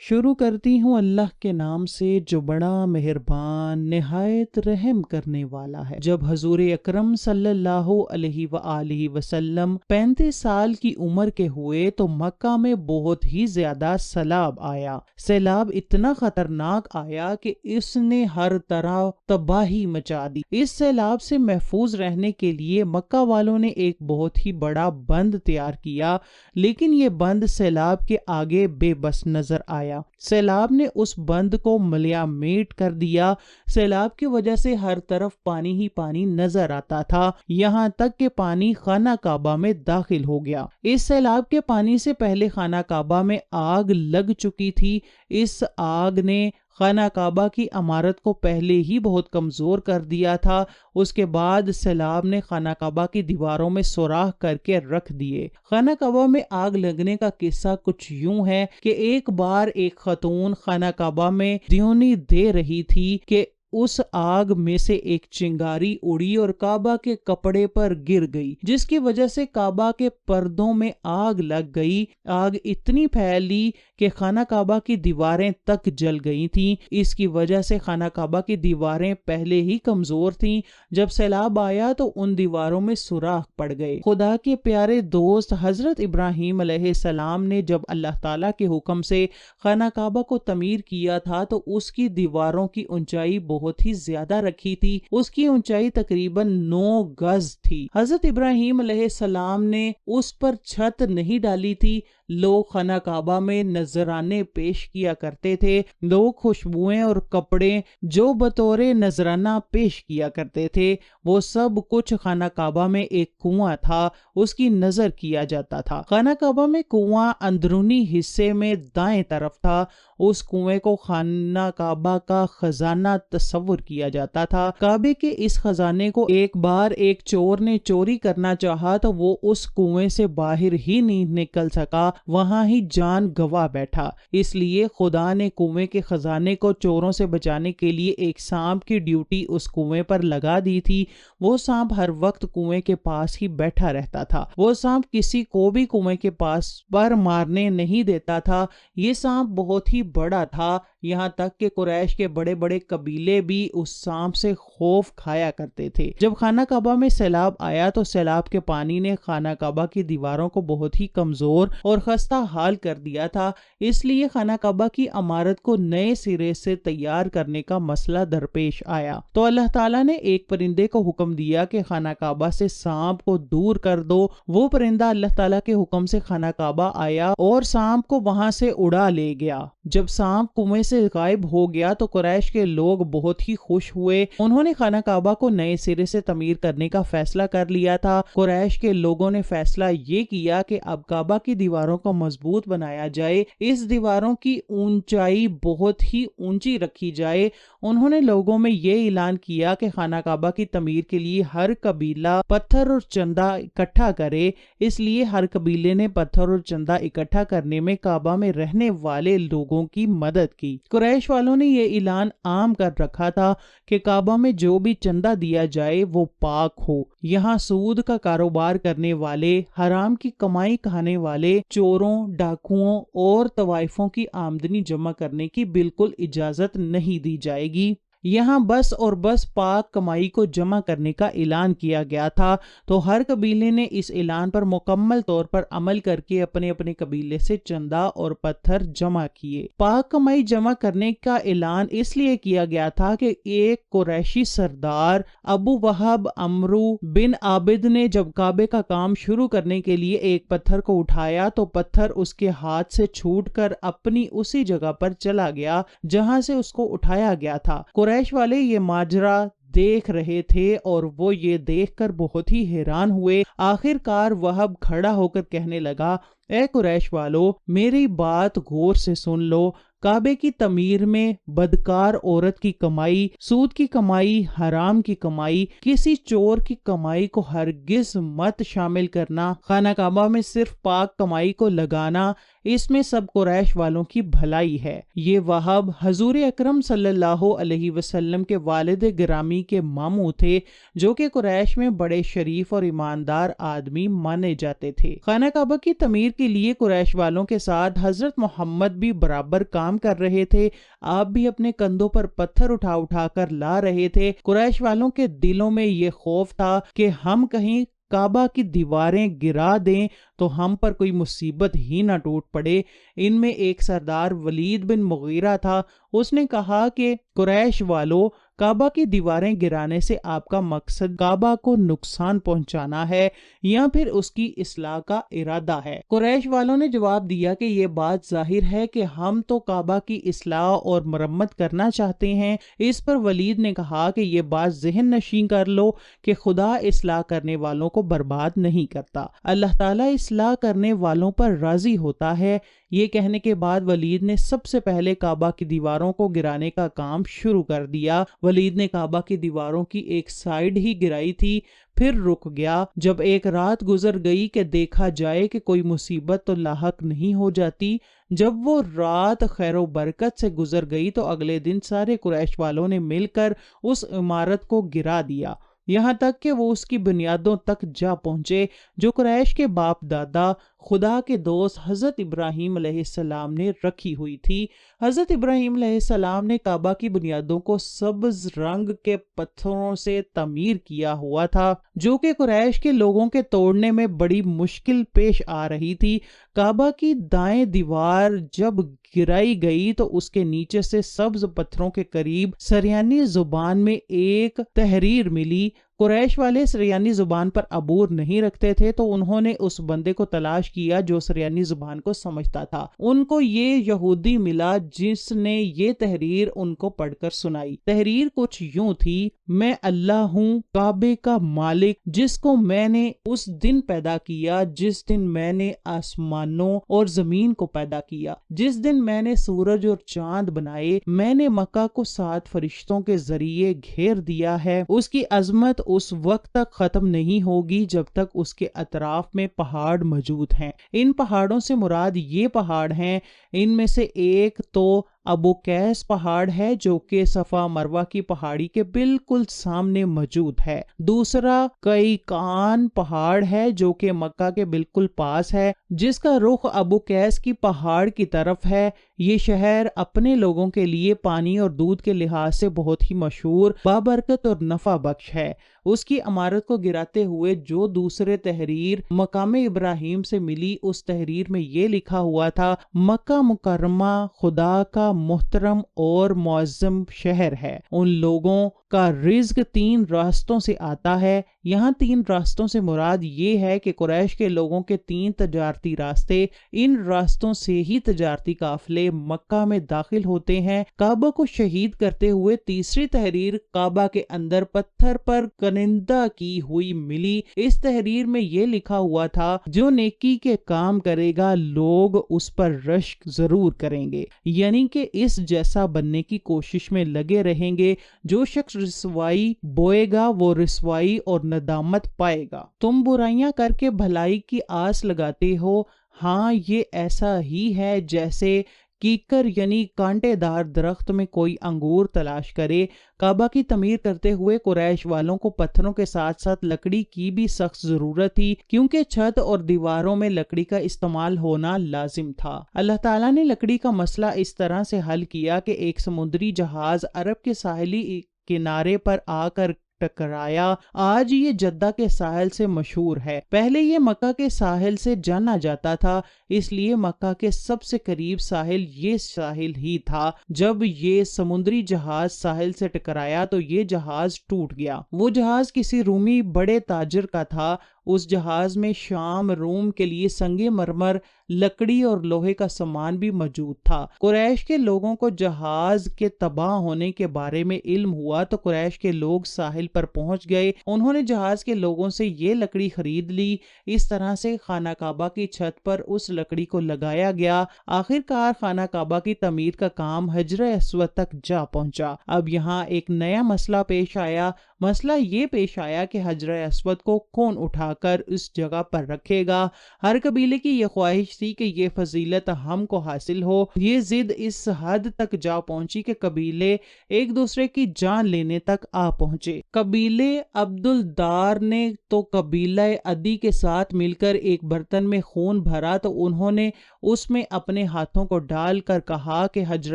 شروع کرتی ہوں اللہ کے نام سے جو بڑا مہربان نہایت رحم کرنے والا ہے۔ جب حضور اکرم صلی اللہ علیہ وآلہ وسلم 35 سال کی عمر کے ہوئے تو مکہ میں بہت ہی زیادہ سیلاب آیا۔ سیلاب اتنا خطرناک آیا کہ اس نے ہر طرح تباہی مچا دی۔ اس سیلاب سے محفوظ رہنے کے لیے مکہ والوں نے ایک بہت ہی بڑا بند تیار کیا، لیکن یہ بند سیلاب کے آگے بے بس نظر آیا۔ سیلاب نے اس بند کو ملیا میٹ کر دیا۔ سیلاب کی وجہ سے ہر طرف پانی ہی پانی نظر آتا تھا، یہاں تک کہ پانی خانہ کعبہ میں داخل ہو گیا۔ اس سیلاب کے پانی سے پہلے خانہ کعبہ میں آگ لگ چکی تھی۔ اس آگ نے خانہ کعبہ کی عمارت کو پہلے ہی بہت کمزور کر دیا تھا۔ اس کے بعد سیلاب نے خانہ کعبہ کی دیواروں میں سوراخ کر کے رکھ دیے۔ خانہ کعبہ میں آگ لگنے کا قصہ کچھ یوں ہے کہ ایک بار ایک خاتون خانہ کعبہ میں دیونی دے رہی تھی کہ اس آگ میں سے ایک چنگاری اڑی اور کعبہ کے کپڑے پر گر گئی، جس کی وجہ سے کعبہ کے پردوں میں آگ لگ گئی۔ آگ اتنی پھیلی کہ خانہ کعبہ کی دیواریں تک جل گئی تھیں۔ اس کی وجہ سے خانہ کعبہ کی دیواریں پہلے ہی کمزور تھیں۔ جب سیلاب آیا تو ان دیواروں میں سوراخ پڑ گئے۔ خدا کے پیارے دوست حضرت ابراہیم علیہ السلام نے جب اللہ تعالیٰ کے حکم سے خانہ کعبہ کو تعمیر کیا تھا تو اس کی دیواروں کی اونچائی بہت ہی زیادہ رکھی تھی۔ اس کی اونچائی تقریباً 9 گز تھی۔ حضرت ابراہیم علیہ السلام نے اس پر چھت نہیں ڈالی تھی۔ لوگ خانہ کعبہ میں نذرانے پیش کیا کرتے تھے۔ لوگ خوشبوئیں اور کپڑے جو بطور نذرانہ پیش کیا کرتے تھے، وہ سب کچھ خانہ کعبہ میں ایک کنواں تھا، اس کی نظر کیا جاتا تھا۔ خانہ کعبہ میں کنواں اندرونی حصے میں دائیں طرف تھا۔ اس کنویں کو خانہ کعبہ کا خزانہ تصور کیا جاتا تھا۔ کعبے کے اس خزانے کو ایک بار ایک چور نے چوری کرنا چاہا تو وہ اس کنویں سے باہر ہی نہیں نکل سکا، وہاں ہی جان گوا بیٹھا۔ اس لیے خدا نے کنویں کے خزانے کو چوروں سے بچانے کے لیے ایک سانپ کی ڈیوٹی اس کنویں پر لگا دی تھی۔ وہ سانپ ہر وقت کنویں کے پاس ہی بیٹھا رہتا تھا۔ وہ سانپ کسی کو بھی کنویں کے پاس پر مارنے نہیں دیتا تھا۔ یہ سانپ بہت ہی بڑا تھا، یہاں تک کہ قریش کے بڑے بڑے قبیلے بھی اس سانپ سے خوف کھایا کرتے تھے۔ جب خانہ کعبہ میں سیلاب آیا تو سیلاب کے پانی نے خانہ کعبہ کی دیواروں کو بہت ہی کمزور اور خستہ حال کر دیا تھا، اس لیے خانہ کعبہ کی عمارت کو نئے سرے سے تیار کرنے کا مسئلہ درپیش آیا۔ تو اللہ تعالیٰ نے ایک پرندے کو حکم دیا کہ خانہ کعبہ سے سانپ کو دور کر دو۔ وہ پرندہ اللہ تعالیٰ کے حکم سے خانہ کعبہ آیا اور سانپ کو وہاں سے اڑا لے گیا۔ جب سانپ کنویں سے غائب ہو گیا تو قریش کے لوگ بہت ہی خوش ہوئے۔ انہوں نے خانہ کعبہ کو نئے سرے سے تعمیر کرنے کا فیصلہ کر لیا تھا۔ قریش کے لوگوں نے فیصلہ یہ کیا کہ اب کعبہ کی دیواروں کو مضبوط بنایا جائے، اس دیواروں کی اونچائی بہت ہی اونچی رکھی جائے۔ انہوں نے لوگوں میں یہ اعلان کیا کہ خانہ کعبہ کی تعمیر کے لیے ہر قبیلہ پتھر اور چندہ اکٹھا کرے۔ اس لیے ہر قبیلے نے پتھر اور چندہ اکٹھا کرنے میں کعبہ میں رہنے والے لوگوں کی مدد کی۔ قریش والوں نے یہ اعلان عام کر رکھا تھا کہ کعبہ میں جو بھی چندہ دیا جائے وہ پاک ہو۔ یہاں سود کا کاروبار کرنے والے، حرام کی کمائی کھانے والے، چوروں، ڈاکوؤں اور طوائفوں کی آمدنی جمع کرنے کی بالکل اجازت نہیں دی جائے گی۔ یہاں بس اور بس پاک کمائی کو جمع کرنے کا اعلان کیا گیا تھا۔ تو ہر قبیلے نے اس اعلان پر مکمل طور پر عمل کر کے اپنے اپنے قبیلے سے چندہ اور پتھر جمع کیے۔ پاک کمائی جمع کرنے کا اعلان اس لیے کیا گیا تھا کہ ایک قریشی سردار ابو وہب عمرو بن عابد نے جب کعبے کا کام شروع کرنے کے لیے ایک پتھر کو اٹھایا تو پتھر اس کے ہاتھ سے چھوٹ کر اپنی اسی جگہ پر چلا گیا جہاں سے اس کو اٹھایا گیا تھا۔ قریش والے یہ ماجرا دیکھ رہے تھے اور وہ یہ دیکھ کر بہت ہی حیران ہوئے۔ آخر کار وہب کھڑا ہو کر کہنے لگا، اے قریش والو، میری بات غور سے سن لو۔ کعبے کی تعمیر میں بدکار عورت کی کمائی، سود کی کمائی، حرام کی کمائی، کسی چور کی کمائی کو ہرگز مت شامل کرنا۔ خانہ کعبہ میں صرف پاک کمائی کو لگانا، اس میں سب قریش والوں کی بھلائی ہے۔ یہ وہب حضور اکرم صلی اللہ علیہ وسلم کے والد گرامی کے ماموں تھے، جو کہ قریش میں بڑے شریف اور ایماندار آدمی مانے جاتے تھے۔ خانہ کعبہ کی تعمیر کے لیے قریش والوں کے ساتھ حضرت محمد بھی برابر کام کر رہے تھے. آپ بھی اپنے کندھوں پر پتھر اٹھا اٹھا کر لا رہے تھے. قریش والوں کے دلوں میں یہ خوف تھا کہ ہم کہیں کعبہ کی دیواریں گرا دیں تو ہم پر کوئی مصیبت ہی نہ ٹوٹ پڑے. ان میں ایک سردار ولید بن مغیرہ تھا. اس نے کہا کہ قریش والو، کعبہ کی دیواریں گرانے سے آپ کا مقصد کعبہ کو نقصان پہنچانا ہے یا پھر اس کی اصلاح کا ارادہ ہے؟ قریش والوں نے جواب دیا کہ یہ بات ظاہر ہے کہ ہم تو کعبہ کی اصلاح اور مرمت کرنا چاہتے ہیں. اس پر ولید نے کہا کہ یہ بات ذہن نشین کر لو کہ خدا اصلاح کرنے والوں کو برباد نہیں کرتا، اللہ تعالیٰ اصلاح کرنے والوں پر راضی ہوتا ہے. یہ کہنے کے بعد ولید نے سب سے پہلے کعبہ کی دیواروں کو گرانے کا کام شروع کر دیا. ولید نے کعبہ کی دیواروں کی ایک سائیڈ ہی گرائی تھی، پھر رک گیا. جب ایک رات گزر گئی کہ دیکھا جائے کہ کوئی مصیبت تو لاحق نہیں ہو جاتی. جب وہ رات خیر و برکت سے گزر گئی تو اگلے دن سارے قریش والوں نے مل کر اس عمارت کو گرا دیا، یہاں تک کہ وہ اس کی بنیادوں تک جا پہنچے جو قریش کے باپ دادا خدا کے دوست حضرت ابراہیم علیہ السلام نے رکھی ہوئی تھی. حضرت ابراہیم علیہ السلام نے کعبہ کی بنیادوں کو سبز رنگ کے پتھروں سے تعمیر کیا ہوا تھا جو کہ قریش کے لوگوں کے توڑنے میں بڑی مشکل پیش آ رہی تھی. کعبہ کی دائیں دیوار جب گرائی گئی تو اس کے نیچے سے سبز پتھروں کے قریب سریانی زبان میں ایک تحریر ملی. قریش والے سریانی زبان پر عبور نہیں رکھتے تھے تو انہوں نے اس بندے کو تلاش کیا جو سریانی زبان کو سمجھتا تھا. ان کو یہ یہودی ملا جس نے یہ تحریر ان کو پڑھ کر سنائی. تحریر کچھ یوں تھی: میں اللہ ہوں کعبے کا مالک، جس کو میں نے اس دن پیدا کیا جس دن میں نے آسمانوں اور زمین کو پیدا کیا، جس دن میں نے سورج اور چاند بنائے. میں نے مکہ کو 7 فرشتوں کے ذریعے گھیر دیا ہے. اس کی عظمت اس وقت تک ختم نہیں ہوگی جب تک اس کے اطراف میں پہاڑ موجود ہیں. ان پہاڑوں سے مراد یہ پہاڑ ہیں، ان میں سے ایک تو ابو قیس پہاڑ ہے جو کہ صفا مروہ کی پہاڑی کے بالکل سامنے موجود ہے. دوسرا کان پہاڑ ہے جو کہ مکہ کے بالکل پاس ہے، جس کا رخ ابو قیس کی پہاڑ کی طرف ہے. یہ شہر اپنے لوگوں کے لیے پانی اور دودھ کے لحاظ سے بہت ہی مشہور، بابرکت اور نفع بخش ہے. اس کی عمارت کو گراتے ہوئے جو دوسرے تحریر مقام ابراہیم سے ملی، اس تحریر میں یہ لکھا ہوا تھا: مکہ مکرمہ خدا کا محترم اور معظم شہر ہے. ان لوگوں کا رزق 3 راستوں سے آتا ہے. یہاں 3 راستوں سے مراد یہ ہے کہ قریش کے لوگوں کے 3 تجارتی راستے، ان راستوں سے ہی تجارتی قافلے مکہ میں داخل ہوتے ہیں. کعبہ کو شہید کرتے ہوئے تیسری تحریر کعبہ کے اندر پتھر پر کنندہ کی ہوئی ملی. اس تحریر میں یہ لکھا ہوا تھا: جو نیکی کے کام کرے گا لوگ اس پر رشک ضرور کریں گے، یعنی کہ اس جیسا بننے کی کوشش میں لگے رہیں گے. جو شخص رسوائی بوئے گا وہ رسوائی اور ندامت پائے گا. تم برائیاں کر کے بھلائی کی آس لگاتے ہو. ہاں، یہ ایسا ہی ہے جیسے کیکر یعنی کانٹے دار درخت میں کوئی انگور تلاش کرے. کعبہ کی تعمیر کرتے ہوئے قریش والوں کو پتھروں کے ساتھ ساتھ لکڑی کی بھی سخت ضرورت تھی، کیونکہ چھت اور دیواروں میں لکڑی کا استعمال ہونا لازم تھا. اللہ تعالیٰ نے لکڑی کا مسئلہ اس طرح سے حل کیا کہ ایک سمندری جہاز عرب کے ساحلی کنارے پر آ کر ٹکرایا. آج یہ جدہ کے ساحل سے مشہور ہے. پہلے یہ مکہ کے ساحل سے جانا جاتا تھا، اس لیے مکہ کے سب سے قریب ساحل یہ ساحل ہی تھا. جب یہ سمندری جہاز ساحل سے ٹکرایا تو یہ جہاز ٹوٹ گیا. وہ جہاز کسی رومی بڑے تاجر کا تھا. اس جہاز میں شام روم کے لیے سنگ مرمر، لکڑی اور لوہے کا سامان بھی موجود تھا. قریش کے لوگوں کو جہاز کے تباہ ہونے کے بارے میں علم ہوا تو قریش کے لوگ ساحل پر پہنچ گئے. انہوں نے جہاز کے لوگوں سے یہ لکڑی خرید لی. اس طرح سے خانہ کعبہ کی چھت پر اس لکڑی کو لگایا گیا. آخر کار خانہ کعبہ کی تعمیر کا کام حجر اسود تک جا پہنچا. اب یہاں ایک نیا مسئلہ پیش آیا، مسئلہ یہ پیش آیا کہ حجر اسود کو کون اٹھا کر اس جگہ پر رکھے گا۔ ہر قبیلے کی یہ خواہش تھی کہ یہ فضیلت ہم کو حاصل ہو۔ یہ ضد اس حد تک جا پہنچی کہ قبیلے ایک دوسرے کی جان لینے تک آ پہنچے۔ قبیلے عبدالدار نے تو قبیلہ عدی کے ساتھ مل کر ایک برتن میں خون بھرا تو انہوں نے اس میں اپنے ہاتھوں کو ڈال کر کہا کہ حجر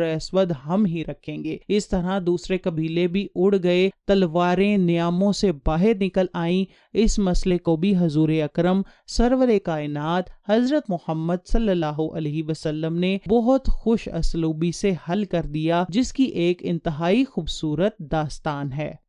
اسود ہم ہی رکھیں گے۔ اس طرح دوسرے قبیلے بھی اڑ گئے، تلواریں نیاموں سے باہر نکل آئیں۔ اس مسئلے کو بھی حضور اکرم سرور کائنات حضرت محمد صلی اللہ علیہ وسلم نے بہت خوش اسلوبی سے حل کر دیا، جس کی ایک انتہائی خوبصورت داستان ہے۔